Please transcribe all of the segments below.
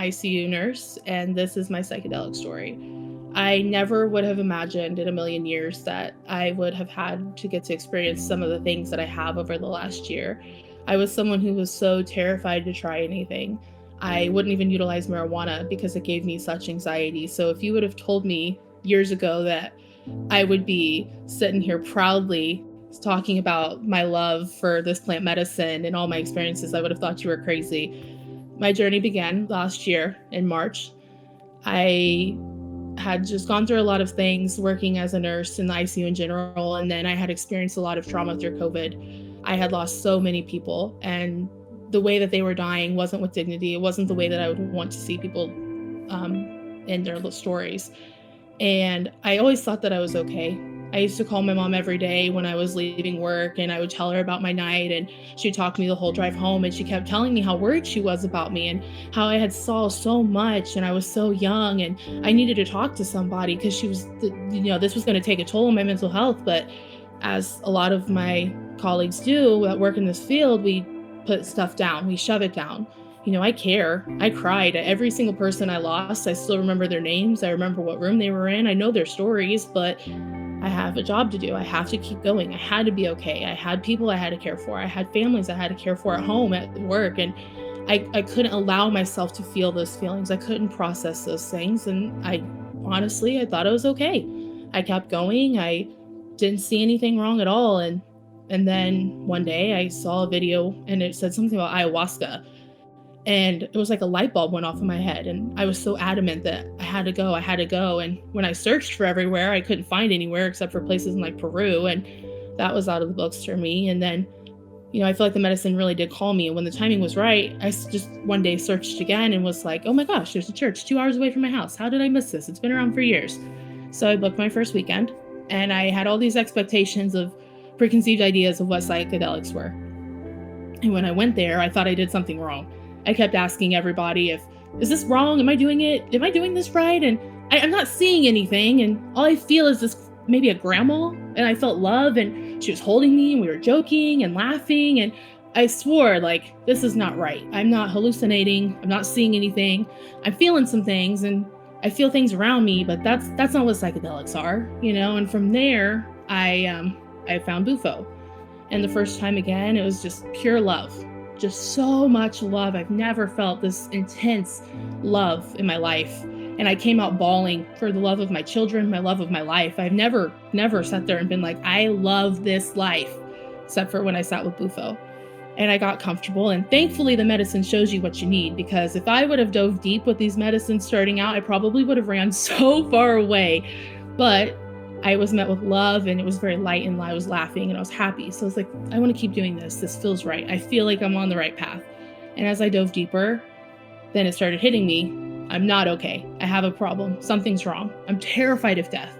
ICU nurse, and this is my psychedelic story. I never would have imagined in a million years that I would have had to get to experience some of the things that I have over the last year. I was someone who was so terrified to try anything. I wouldn't even utilize marijuana because it gave me such anxiety. So if you would have told me years ago that I would be sitting here proudly talking about my love for this plant medicine and all my experiences, I would have thought you were crazy. My journey began last year in March. I had just gone through a lot of things working as a nurse in the ICU in general, and then I had experienced a lot of trauma through COVID. I had lost so many people, and the way that they were dying wasn't with dignity. It wasn't the way that I would want to see people in their stories. And I always thought that I was okay. I used to call my mom every day when I was leaving work, and I would tell her about my night, and she'd talk to me the whole drive home, and she kept telling me how worried she was about me and how I had saw so much and I was so young and I needed to talk to somebody because she was, this was going to take a toll on my mental health. But as a lot of my colleagues do that work in this field, we put stuff down, we shove it down. I care. I cried at every single person I lost. I still remember their names. I remember what room they were in. I know their stories, but I have a job to do. I have to keep going. I had to be okay. I had people I had to care for. I had families I had to care for at home, at work. And I couldn't allow myself to feel those feelings. I couldn't process those things. And I thought it was okay. I kept going. I didn't see anything wrong at all. And then one day I saw a video and it said something about ayahuasca. And it was like a light bulb went off in my head. And I was so adamant that I had to go. And when I searched for everywhere, I couldn't find anywhere except for places in like Peru. And that was out of the books for me. And then, I feel like the medicine really did call me. And when the timing was right, I just one day searched again and was like, oh my gosh, there's a church 2 hours away from my house. How did I miss this? It's been around for years. So I booked my first weekend, and I had all these expectations of preconceived ideas of what psychedelics were. And when I went there, I thought I did something wrong. I kept asking everybody is this wrong? Am I doing it? Am I doing this right? And I'm not seeing anything. And all I feel is this, maybe a grandma. And I felt love, and she was holding me, and we were joking and laughing. And I swore, like, this is not right. I'm not hallucinating. I'm not seeing anything. I'm feeling some things, and I feel things around me, but that's not what psychedelics are, And from there, I found Bufo. And the first time again, it was just pure love. Just so much love. I've never felt this intense love in my life. And I came out bawling for the love of my children, my love of my life. I've never sat there and been like, I love this life, except for when I sat with Bufo. And I got comfortable. And thankfully, the medicine shows you what you need, because if I would have dove deep with these medicines starting out, I probably would have ran so far away. But I was met with love, and it was very light, and I was laughing and I was happy. So I was like, I want to keep doing this. This feels right. I feel like I'm on the right path. And as I dove deeper, then it started hitting me. I'm not okay. I have a problem. Something's wrong. I'm terrified of death.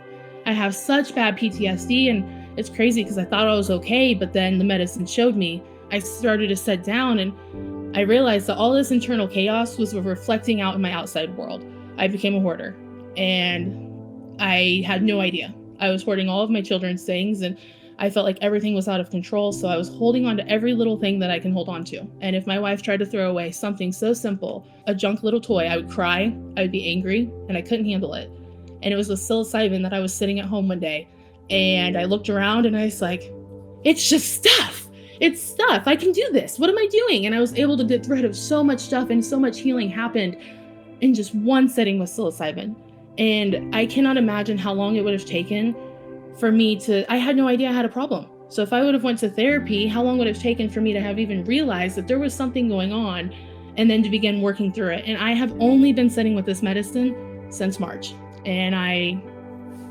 I have such bad PTSD, and it's crazy because I thought I was okay, but then the medicine showed me. I started to sit down, and I realized that all this internal chaos was reflecting out in my outside world. I became a hoarder, and I had no idea. I was hoarding all of my children's things, and I felt like everything was out of control. So I was holding on to every little thing that I can hold on to. And if my wife tried to throw away something so simple, a junk little toy, I would cry, I would be angry, and I couldn't handle it. And it was with psilocybin that I was sitting at home one day, and I looked around and I was like, it's just stuff. It's stuff. I can do this. What am I doing? And I was able to get rid of so much stuff, and so much healing happened in just one sitting with psilocybin. And I cannot imagine how long it would have taken for me I had no idea I had a problem. So if I would have went to therapy, how long would it have taken for me to have even realized that there was something going on, and then to begin working through it? And I have only been sitting with this medicine since March, and I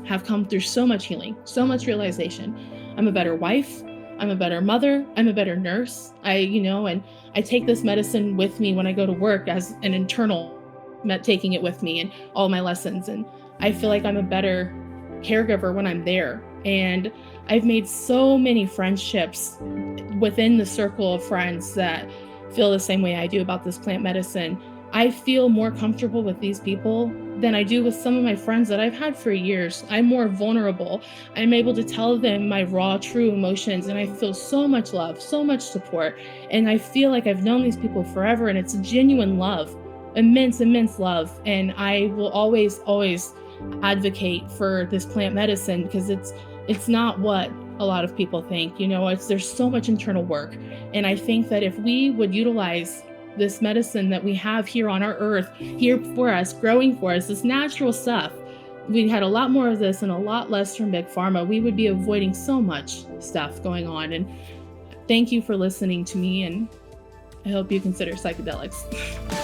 have come through so much healing, so much realization. I'm a better wife. I'm a better mother. I'm a better nurse. And I take this medicine with me when I go to work as an internal, taking it with me and all my lessons. And I feel like I'm a better caregiver when I'm there. And I've made so many friendships within the circle of friends that feel the same way I do about this plant medicine. I feel more comfortable with these people than I do with some of my friends that I've had for years. I'm more vulnerable. I'm able to tell them my raw, true emotions, and I feel so much love, so much support. And I feel like I've known these people forever, and it's a genuine love. immense love. And I will always advocate for this plant medicine because it's not what a lot of people think. There's so much internal work. And I think that if we would utilize this medicine that we have here on our earth, here for us, growing for us, this natural stuff, we had a lot more of this and a lot less from big pharma, we would be avoiding so much stuff going on. And thank you for listening to me, and I hope you consider psychedelics.